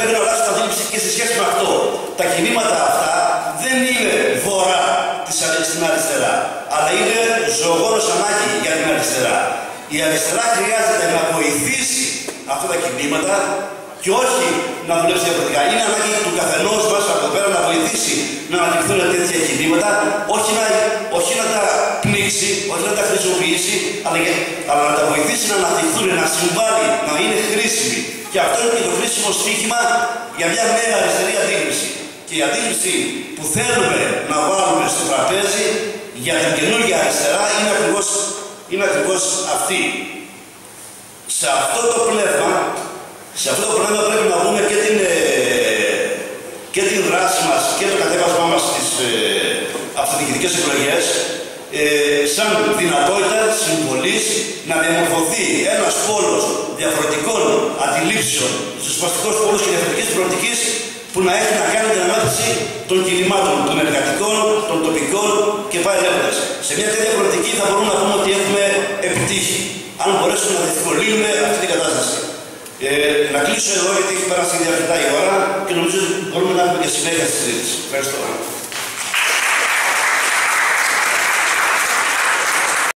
πρέπει να αλλάξει την αντίληψη και σε σχέση με αυτό. Τα κινήματα αυτά δεν είναι βορρά στην αριστερά, αλλά είναι ζωγόνος ανάγκη για την αριστερά. Η αριστερά χρειάζεται να βοηθήσει αυτά τα κινήματα και όχι να δουλέψει διαφορετικά. Είναι ανάγκη του καθενός μας από εδώ πέρα να βοηθήσει να αναπτυχθούν τέτοια κινήματα, όχι να τα πνίξει, όχι να τα χρησιμοποιήσει, αλλά να τα βοηθήσει να αναπτυχθούν, να συμβάλλει, να είναι χρήσιμοι. Και αυτό είναι και το χρήσιμο στοίχημα για μια νέα αριστερή αντίληψη. Και η αντίληψη που θέλουμε να βάλουμε στο τραπέζι για την καινούργια αριστερά είναι ακριβώς αυτή. Σε αυτό το πνεύμα πρέπει να δούμε και την δράση μας και το κατέβασμά μας στις αυτοδιοικητικές εκλογές σαν δυνατότητα συμβολής να διαμορφωθεί ένας πόλος διαφορετικών αντιλήψεων, ριζοσπαστικός πόλος και διαφορετικής προοπτικής που να έχει να κάνει την ανάπτυξη των κινημάτων, των εργατικών, των τοπικών και πάει λέγοντας. Σε μια τέτοια προοπτική θα μπορούμε να πούμε ότι έχουμε επιτύχει, αν μπορέσουμε να διευκολύνουμε αυτή την κατάσταση. Να κλείσω εδώ γιατί έχει περάσει αρκετά η ώρα και νομίζω ότι μπορούμε να έχουμε και συνέχεια στη συζήτηση. Ευχαριστώ.